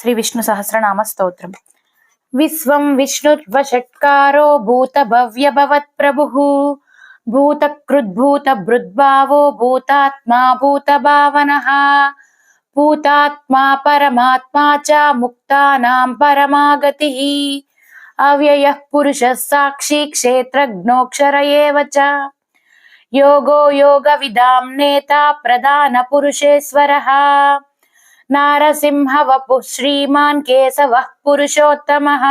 శ్రీ విష్ణు సహస్రనామ స్తోత్రం. విశ్వం విష్ణుర్వషట్కారో భూత భవ్య భవత్ ప్రభుః భూతకృద్భూత భృద్భావో భూతాత్మా భూత భావనః భూతాత్మా పరమాత్మా చ ముక్తానాం పరమాగతిః అవ్యయః పురుషः సాక్షి క్షేత్రజ్ఞోక్షర ఏవ చ యోగో యోగవిదాం నేత ప్రధాన పురుషేశ్వరః నారసింహ వపుః శ్రీమాన్ కేశవః పురుషోత్తమః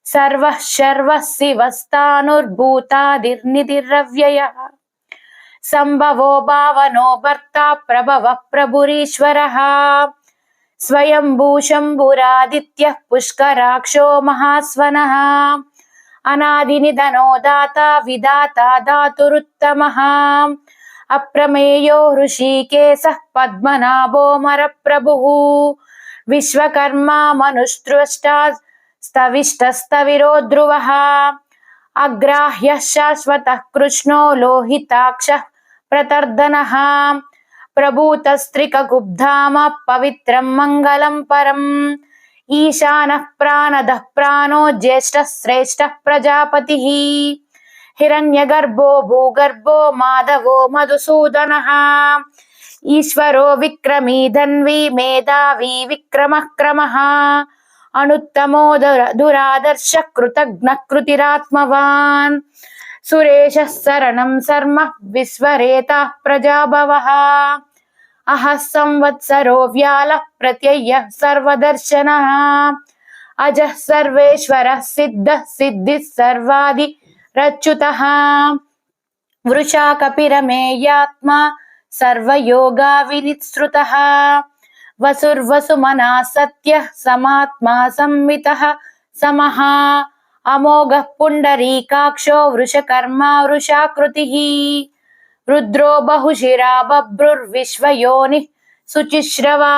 సర్వః శర్వః శివస్థానుర్భూతాదిర్నిధిరవ్యయః సంభవో భావనో భర్త ప్రభవః ప్రభురీశ్వరః స్వయంభూ శంభురాదిత్యః పుష్కరాక్షో మహాస్వనః అనాదినిధనో దాత విధాత ధాతురుత్తమః అప్రమేయో హృషీకేశః పద్మనాభో మరప్రభుః విశ్వకర్మా మనుస్త్రష్టా స్తవిష్టస్తవిరో ధ్రువః అగ్రాహ్యః శాశ్వతః కృష్ణో లోహితాక్షః ప్రతర్దనః ప్రభూతస్త్రికగుబ్ధామ పవిత్రం మంగళం పరం ఈశానః ప్రాణదః ప్రాణో జ్యేష్ఠః శ్రేష్ఠః ప్రజాపతిః హిరణ్యగర్భో భూగర్భో మాధవో మధుసూదనః ఈశ్వరో విక్రమీ ధన్వీ మేధావీ విక్రమః క్రమః అనుత్తమో దురాదర్శ కృతజ్ఞ కృతిరాత్మవాన్ సురేశः శరణం శర్మ విశ్వరేతః ప్రజాభవః అహః సంవత్సరో వ్యాళః ప్రత్యయః సర్వదర్శనః అజః సర్వేశ్వరः సిద్ధః సిద్ధిः సర్వాది రచ్యుతః వృషా కపిరమేయాత్మా సర్వయోగా వినిశ్రుతః వసుర్వసుమనా సత్యః సమాత్మా సంవితః సమః అమోఘః పుండరీకాక్షో వృషకర్మా వృషాకృతిః రుద్రో బహుశిరా బభ్రుర్విశ్వయోనిః శుచిశ్రవా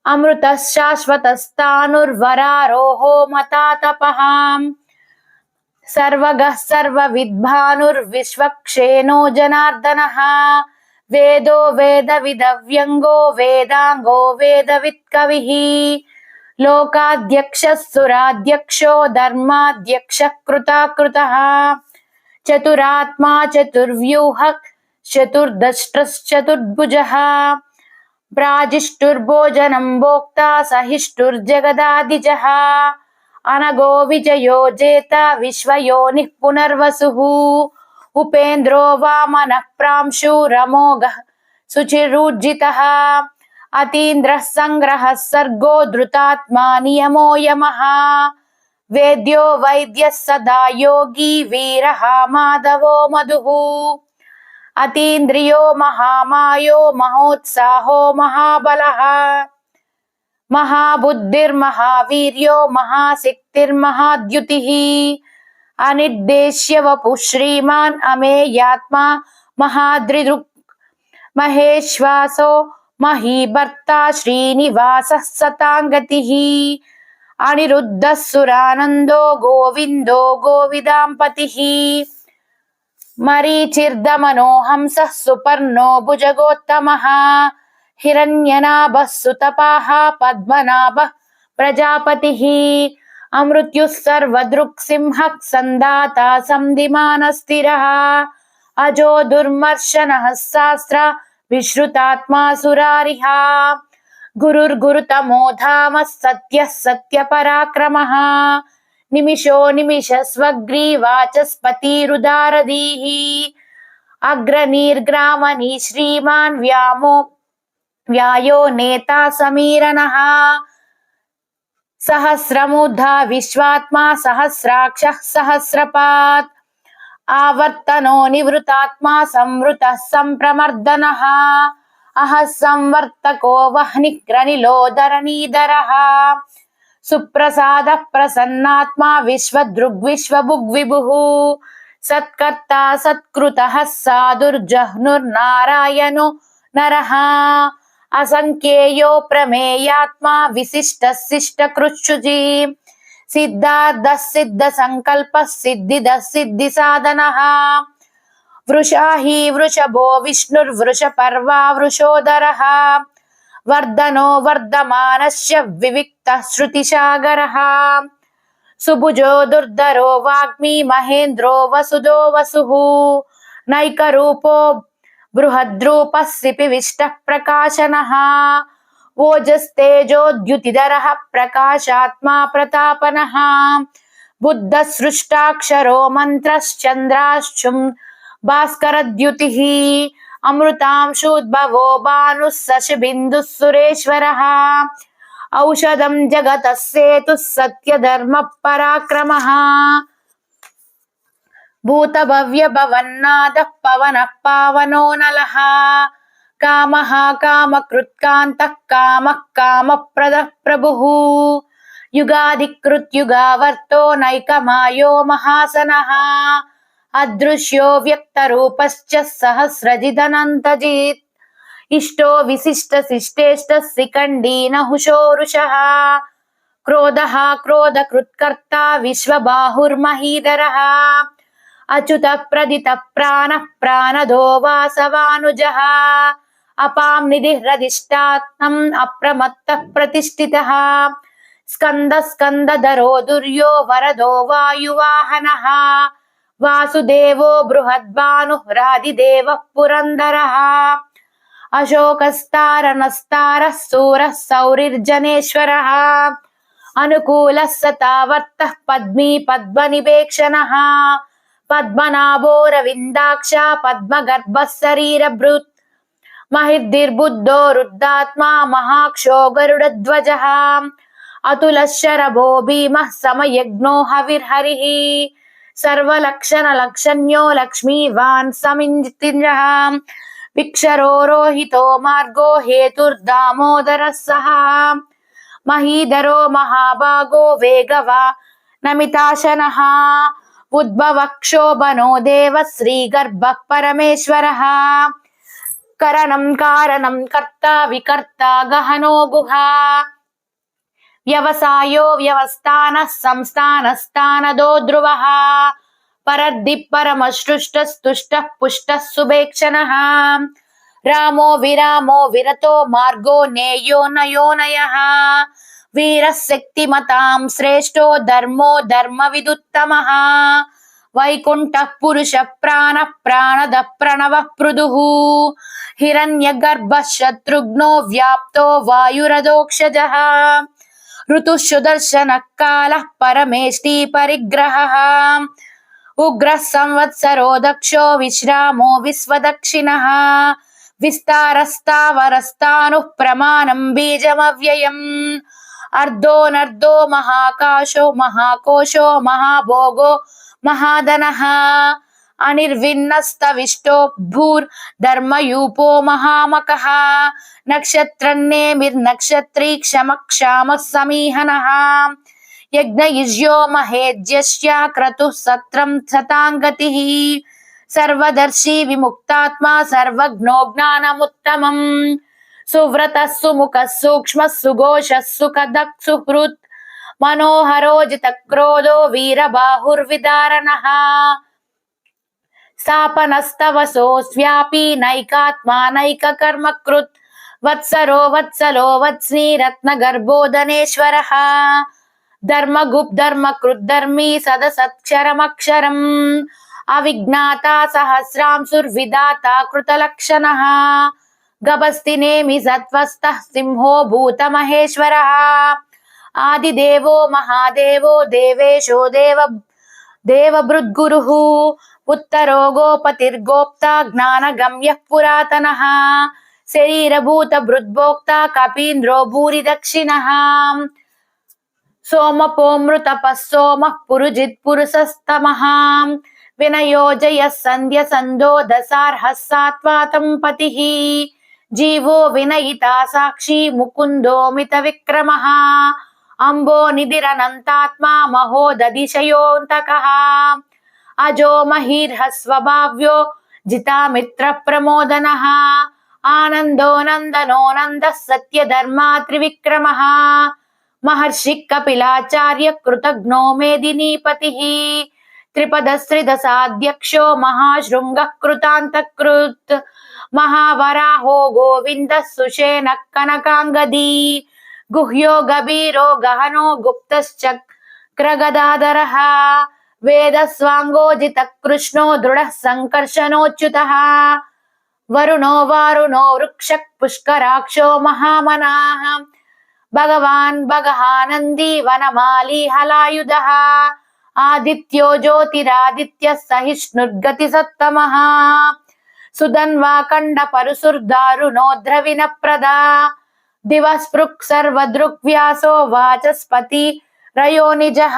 అమృతః శాశ్వతస్థానుర్వరారోహో మతాతపః సర్వగః సర్వవిద్భానుర్విశ్వక్షేణో జనార్దనః వేదో వేదవిదవ్యంగో వేదాంగో వేదవిత్కవిః లోకాధ్యక్షः సురాధ్యక్షో ధర్మాధ్యక్షः కృతాకృతః చతురాత్మా చతుర్వ్యూహః చతుర్దష్ట్రశ్చతుర్భుజः ప్రాజిష్టుర్భోజనం భోక్తా సహిష్టుర్జగదాదిజः అనగో విజయో జేత విశ్వయోనిః పునర్వసుః ఉపేంద్రో వామనః ప్రాంశురమోఘః శుచిరూర్జితः అతీంద్రః సంగ్రహः సర్గో ధృతాత్మా నియమో యమః వేద్యో వైద్యः సదా యోగి వీరః మాధవో మధుః అతీంద్రియో మహామాయో మహోత్సాహో మహాబలః మహాబుద్ధిర్మహావీర్యో మహాశక్తిర్మహాద్యుతిః అనిర్దేశ్య వపుః శ్రీమాన్ అమేయాత్మా మహాద్రిదృక్ మహేశ్వాసో మహీభర్తా శ్రీనివాసः సతాంగతిః అనిరుద్ధः సురానందో గోవిందో గోవిదాంపతిః మరీచిర్దమనో హంసः సుపర్ణో భుజగోత్తమః హిరణ్యనాభः సుతపాః పద్మనాభः ప్రజాపతిః అమృత్యుః సర్వదృక్ సింహః సందాతా సంధిమానస్థిరः అజో దుర్మర్శనః శాస్త్ర విశ్రుతాత్మా సురారిః గురుర్గురుతమో ధామः సత్యः సత్యపరాక్రమः నిమిషో నిమిషస్వగ్రీ వాచస్పతిరుదారధీః అగ్రనీర్గ్రామణీ శ్రీమాన్ వ్యాయో నేతా సమీరణః సహస్రముద్ధా విశ్వాత్మా సహస్రాక్షః సహస్రపాత్ ఆవర్తనో నివృతాత్మా సంవృతః సంప్రమర్దనః అహః సంవర్తకో వహ్నిగ్రనిలో ధరణీధరః సుప్రసాదః ప్రసన్నాత్మా విశ్వదృగ్విశ్వభుగ్విభుః సత్కర్తా సత్కృతః సాధుర్జహ్నుర్నారాయణో నరః అసంఖ్యేయో ప్రమేయాత్మా విశిష్టः శిష్టకృచ్ఛుజీ సిద్ధార్థः సిద్ధ సంకల్పः సిద్ధిదः సిద్ధి సాధనః వృషాహి వృషభో విష్ణుర్వృషపర్వా వృషోదరః वर्धनो वर्धमानस्य विविक्तः श्रुतिसागरः सुभुजो दुर्धरो वाग्मी महेन्द्रो वसुदो वसुः नैकरूपो बृहद्रूपः विष्टः प्रकाशनः ओजस्तेजोद्युतिधरः प्रकाशात्मा प्रतापनः बुद्धसृष्टाक्षरो मन्त्रश्चन्द्राश्चुं भास्करद्युतिः अमृतांशुद्भवो भानुः शशिबिन्दुः सुरेश्वरः औषधं जगतः सेतुः सत्यधर्मः पराक्रमः भूतभव्यभवन्नादः पवनः पावनो नलः कामः कामकृत्कान्तः कामः कामप्रदः प्रभुः युगादिकृत्युगावर्तो नैकमायो महासनः अदृश्यो व्यक्तरूपश्च सहस्रजिदनन्तजित् इष्टो विशिष्टशिष्टेष्टः शिखण्डी नहुषो वृषः क्रोधः क्रोधकृत्कर्ता विश्वबाहुर्महीधरः अच्युतः प्रदितः प्राणः प्राणदो वासवानुजः अपां निधिरधिष्ठात्मम् अप्रमत्तः प्रतिष्ठितः स्कन्दः स्कन्दधरो दुर्यो वरदो वायुवाहनः वासुदेवो बृहद्भानुः राधिदेवः पुरन्दरः अशोकस्तारनस्तारः सूरः सौरिर्जनेश्वरः अनुकूलः सतावर्तः पद्मी पद्मनिवेक्षणः पद्मनाभोरविन्दाक्ष पद्मगर्भः शरीरभृत् महिर्दिर्बुद्धो रुद्धात्मा महाक्षो गरुडध्वजः अतुलः शरभो भीमः समयज्ञो हविर्हरिः सर्वलक्षणलक्षण्यो लक्ष्मीवान् समिञ्जितिरः विक्षरो रोहितो मार्गो हेतुर्दामोदरः सः महीधरो महाभागो वेगवा नमिताशनः उद्भवक्षोभनो देवः श्रीगर्भः परमेश्वरः करणं कारणं कर्ता विकर्ता गहनो गुहा व्यवसायो व्यवस्थानः संस्थानस्थानदो ध्रुवः परद्दिः परमसृष्टस्तुष्टः पुष्टः सुभेक्षणः रामो विरामो विरतो मार्गो नेयो नयोनयः वीरः शक्तिमतां श्रेष्ठो धर्मो धर्मविदुत्तमः वैकुण्ठः पुरुषः प्राणः प्राणदः प्रणवः पृथुः हिरण्यगर्भः शत्रुघ्नो व्याप्तो वायुरधोक्षजः ऋतुः सुदर्शनः कालः परमेष्टि परिग्रहः उग्रः संवत्सरो दक्षो विश्रामो विश्वदक्षिणः विस्तारस्तावरस्तानुः प्रमाणं बीजमव्ययम् अर्धोऽनर्धो महाकाशो महाकोशो महाभोगो महाधनः अनिर्विन्नस्तविष्टो भूर्धर्मयूपो महामकः नक्षत्रन्नेमिर्नक्षत्री क्षमक्षामः समीहनः यज्ञयुज्यो महेज्यस्य क्रतुः सत्रं सताङ्गतिः सर्वदर्शी विमुक्तात्मा सर्वज्ञो ज्ञानमुत्तमम् सुव्रतः सुमुखः सूक्ष्मः सुघोषः सुखदः सुहृत् मनोहरो जितक्रोधो वीरबाहुर्विदारणः स्थापनस्तवसोऽस्व्यापी नैकात्मा नैककर्मकृत् वत्सरो वत्सलो वत्स्नी रत्नगर्भोदनेश्वरः धर्मगुप्धर्मकृद्धर्मी सदसत्क्षरमक्षरम् अविज्ञाता सहस्रांशुर्विधाता कृतलक्षणः गभस्तिनेमि सत्त्वस्थः सिंहो भूतमहेश्वरः आदिदेवो महादेवो देवेशो देवभृद्गुरुः उत्तरो गोपतिर्गोप्ता ज्ञानगम्यः पुरातनः शरीरभूतभृद्भोक्ता कपीन्द्रो भूरि दक्षिणः सोमपोमृतपः सोमः पुरुजित् पुरुषस्तमः विनयोजयः सन्ध्य सन्धो दशार्हः सात्वातं पतिः जीवो विनयिता साक्षी मुकुन्दो मितविक्रमः अम्बो निधिरनन्तात्मा महोदधिशयोऽन्तकः अजो महीर्हस्वभाव्यो जितामित्रप्रमोदनः आनन्दो नन्दनो नन्दः सत्यधर्मा त्रिविक्रमः महर्षिः कपिलाचार्य कृतघ्नो मेदिनीपतिः त्रिपदस्त्रिदशाध्यक्षो महाशृङ्गः कृतान्तकृत् महावराहो गोविन्दः सुषेणः कनकाङ्गदी गुह्यो गभीरो गहनो गुप्तश्चक्रगदाधरः वेदस्वाङ्गोजितः कृष्णो दृढः सङ्कर्षणोच्युतः वरुणो वारुणो वृक्षः पुष्कराक्षो महामनाः भगवान् भगहानन्दी वनमाली हलायुधः आदित्यो ज्योतिरादित्यः सहिष्णुर्गतिसत्तमः सुधन्वा कण्डपरुसुर्दारुणो द्रविणप्रदा दिवस्पृक् सर्वदृग्व्यासो वाचस्पति रयो निजः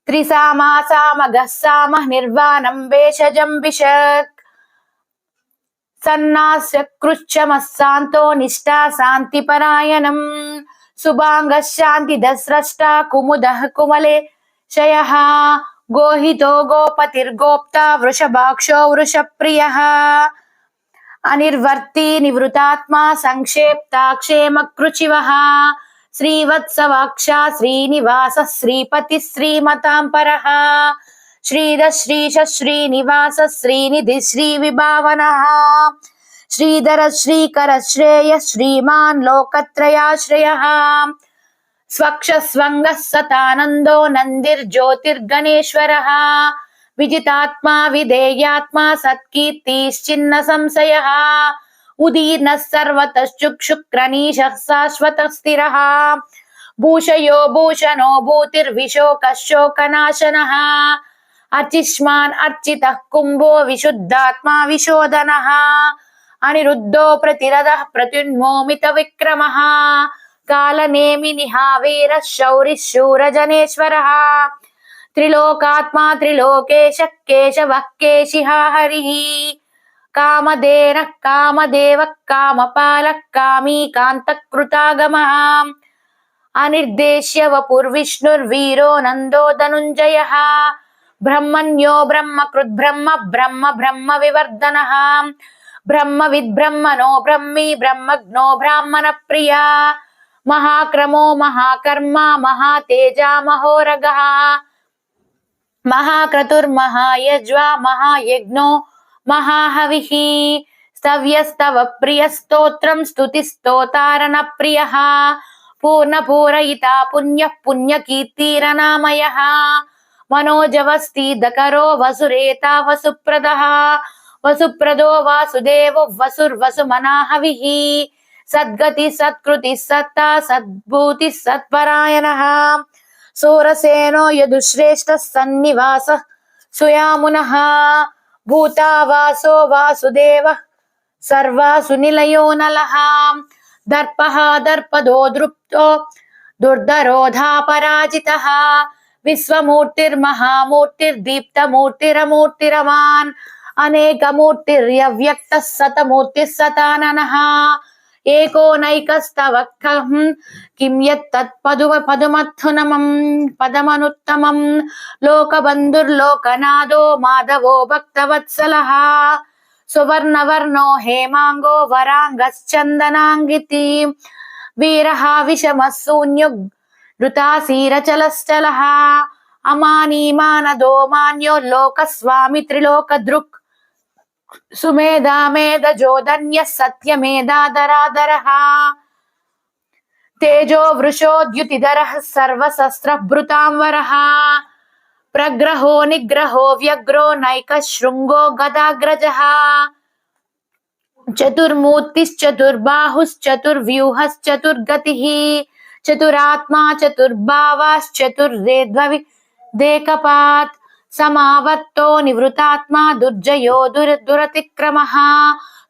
त्रिसामा सामगः सामः निर्वाणं भेषजं विशक् सन्नास्य कृच्छमः शान्तो निष्ठा शान्तिपरायणम् सुभाङ्गः शान्तिदस्रष्टा कुमुदः कुमले शयः गोहितो गोपतिर्गोप्ता वृषभाक्षो वृषप्रियः अनिर्वर्ती निवृतात्मा संक्षेप्ता क्षेमकृचिवः श्रीवत्सवाक्षा श्रीनिवासः श्रीपतिः श्रीमताम्बरः श्रीधः श्रीश श्रीनिवास श्रीनिधि श्रीविभावनः श्रीधर श्रीकर श्रेय श्रीमान् लोकत्रयाश्रयः स्वक्षस्वङ्गः सतानन्दो नन्दिर्ज्योतिर्गणेश्वरः विजितात्मा विधेयात्मा सत्कीर्तिश्चिन्न संशयः उदीर्णः सर्वतश्चुक्षुक्रनीशः शाश्वतः स्थिरः भूषयो भूषणो भूतिर्विशोकः शोकनाशनः अर्चिष्मान् अर्चितः कुम्भो विशुद्धात्मा विशोधनः अनिरुद्धो प्रतिरथः प्रत्युन्मोमितविक्रमः कालनेमिनिहावीरः शौरिः शूरजनेश्वरः त्रिलोकात्मा त्रिलोकेशः केशवः केशिहा हरिः कामधेनः कामदेवः कामपालः कामी कान्तकृतागमः अनिर्देश्य वपुर्विष्णुर्वीरो नन्दो धनुञ्जयः ब्रह्मण्यो ब्रह्मकृद्ब्रह्म ब्रह्म ब्रह्म विवर्धनः ब्रह्मविद्ब्रह्मणो ब्रह्मी ब्रह्मज्ञो ब्राह्मणप्रिया महाक्रमो महाकर्मा महातेजा महोरगः महाक्रतुर्महायज्वा महायज्ञो महाहविः स्तव्यस्तव प्रियस्तोत्रं स्तुतिस्तोतारणप्रियः पूर्णपूरयिता पुण्यः पुण्यकीर्तिरनामयः मनोजवस्तीदकरो वसुरेता वसुप्रदः वसुप्रदो वासुदेवो वसुर्वसुमनाहविः सद्गति सत्कृति सत्ता सद्भूति सत्परायणः सूरसेनो यदुश्रेष्ठः सन्निवासः सुयामुनः भूतावासो वासुदेवः सर्वासु निलयो नलः दर्पः दर्पदो दृप्तो दुर्धरोधापराजितः विश्वमूर्तिर्महामूर्तिर्दीप्तमूर्तिरमूर्तिरमान् अनेकमूर्तिर्यव्यक्तः सतमूर्तिः सताननः एकोनैकस्तवक्खं किं यत्तत्पदुमत्थुनमं पदमनुत्तमं लोकबन्धुर्लोकनाथो माधवो भक्तवत्सलः सुवर्णवर्णो हेमाङ्गो वराङ्गश्चन्दनाङ्गिति वीरः विषमः शून्युगृतासीरचलश्चलः अमानीमानदो मान्यो लोकस्वामी त्रिलोकदृक् सुमेधा मेधजोधन्यः सत्यमेधाधराधरः तेजो वृषोद्युतिधरः सर्वशस्त्रभृतांवरः प्रग्रहो निग्रहो व्यग्रो नैकः शृङ्गो गदाग्रजः चतुर्मूर्तिश्चतुर्बाहुश्चतुर्व्यूहश्चतुर्गतिः चतुरात्मा चतुर्भावाश्चतुर्देकपात् समावर्तो निवृतात्मा दुर्जयो दुरतिक्रमः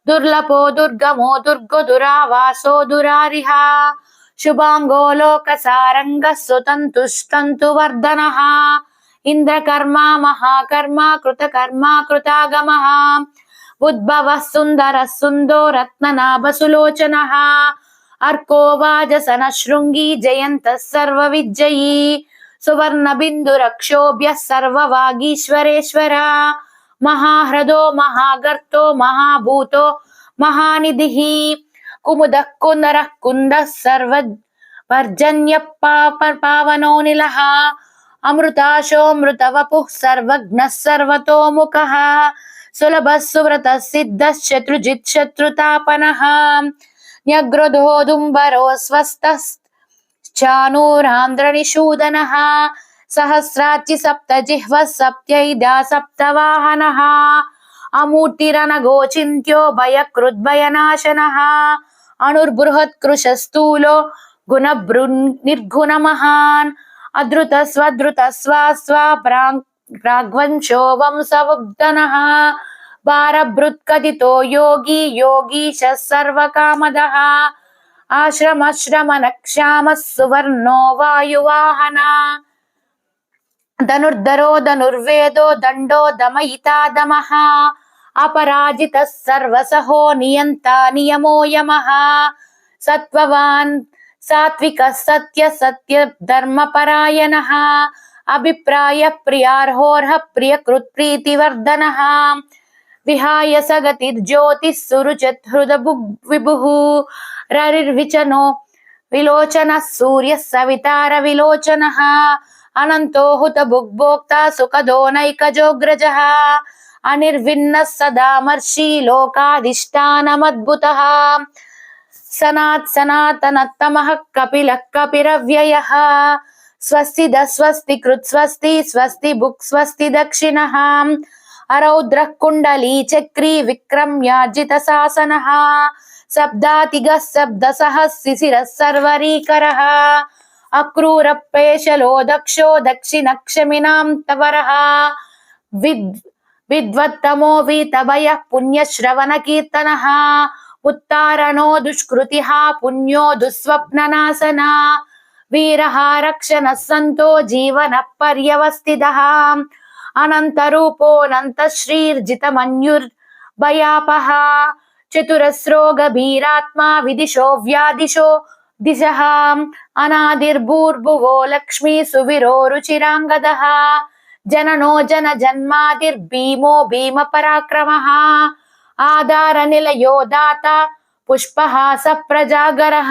दुर्लभो दुर्गमो दुर्गो दुरावासो दुरारिः शुभाङ्गो लोकसारङ्गः सुतन्तुस्तन्तुवर्धनः इन्द्रकर्मा महाकर्मा कृतकर्मा कृतागमः उद्भवः सुन्दरः सुन्दो रत्ननाभसुलोचनः अर्को वाजसनः शृङ्गी जयन्तः सर्वविजयी सुवर्णबिन्दुरक्षोभ्यः सर्ववागीश्वरेश्वर महाह्रदो महागर्तो महाभूतो महानिधिः कुमुदः कुन्दरः कुन्दः सर्ववर्जन्यः पावनो निलः अमृताशोऽमृतवपुः सर्वज्ञः सर्वतोमुखः सुलभः सुव्रतः सिद्धः शत्रुजित् शत्रुतापनः न्यग्रधोदुम्बरो स्वस्तश्चानूरान्ध्रनिषूदनः सहस्राच्चि सप्तजिह्वः सप्त्यैदा सप्तवाहनः अमूर्तिरनगोचिन्त्यो भयकृद्भयनाशनः अणुर्बृहत्कृशस्थूलो गुणभृन्निर्गुणमहान् अधृतस्वधृतस्वास्वा प्राग्वंशो वंशवुग्धनः भारभृत्कथितो योगी योगीशः सर्वकामदः आश्रमश्रमनक्षामः सुवर्णो वायुवाहना धनुर्धरो धनुर्वेदो दण्डो दमयिता दमः अपराजितः सर्वसहो नियन्ता नियमो यमः सत्त्ववान् सात्विकः सत्य सत्य धर्मपरायणः अभिप्राय प्रियार्होर्ह प्रियकृत् प्रीतिवर्धनः विहाय सगतिर्ज्योतिः सुरुचित् हृदविभुः ररिर्विचनो विलोचनः सूर्यः सवितार विलोचनः अनन्तो हुत भुग्भोक्ता सुखदो नैकजोऽग्रजः अनिर्विन्नः सदामर्षि लोकाधिष्ठानमद्भुतः सनातनतमः कपिलः कपिरव्ययः स्वस्तिदः स्वस्तिकृत् स्वस्ति स्वस्ति भुक् स्वस्ति दक्षिणः अरौद्रः कुण्डली चक्री विक्रम्यार्जितशासनः शब्दातिगः शब्दसः शिशिरः सर्वरीकरः अक्रूरपेशलो दक्षो दक्षिणक्षमिनां तवरः विद्वत्तमो वीतभयः पुण्यश्रवणकीर्तनः उत्तारणो दुष्कृतिः पुण्यो दुःस्वप्ननाशना वीरः रक्षणः सन्तो जीवनः पर्यवस्थितः अनन्तरूपोऽनन्तश्रीर्जितमन्युर्भयापः चतुरस्रो गभीरात्मा विदिशो व्यादिशो दिशः अनादिर्भूर्भुवो लक्ष्मी सुविरो रुचिराङ्गदः जननो जनजन्मादिर्भीमो भीमपराक्रमः आधारनिलयो दाता पुष्पः सप्रजागरः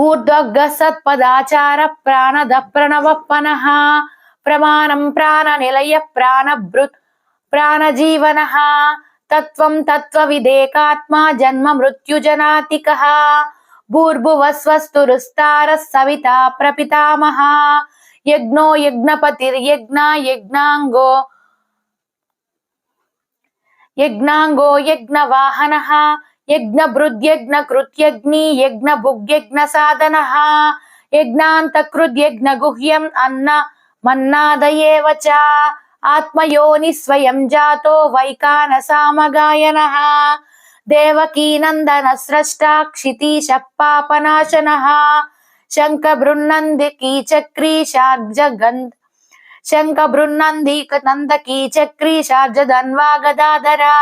ऊर्ध्वगः सत्पदाचार प्राणद प्रणवपनः प्रमाणं प्राणनिलय प्राणभृत् प्राणजीवनः तत्त्वं तत्त्वविदेकात्मा जन्म मृत्युजनातिकः भूर्भुवः स्वस्तुरुस्तारः सविता प्रपितामहः यज्ञो यज्ञपतिर्यज्ञ यज्ञाङ्गो यज्ञवाहनः यज्ञभृद्यज्ञकृत्यग्नि यज्ञभुग्यज्ञसाधनः यज्ञान्तकृद्यज्ञगुह्यम् अन्नमन्नादयेव च आत्मयोनि स्वयं जातो वैकानसामगायनः देवकीनन्दनः स्रष्टा क्षितीशः पापनाशनः शङ्खबृन्नन्दिकी चक्री शार्जगन्ध शङ्खबृन्नन्दिकनन्दकी चक्री शार्जधन्वा गदाधरा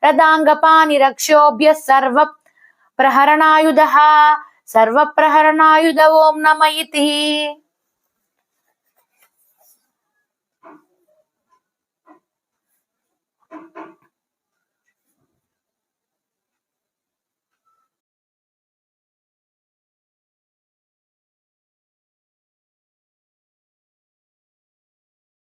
रदाङ्गपाणिरक्षोभ्यः सर्वप्रहरणायुधः सर्वप्रहरणायुध ओं नमः इति।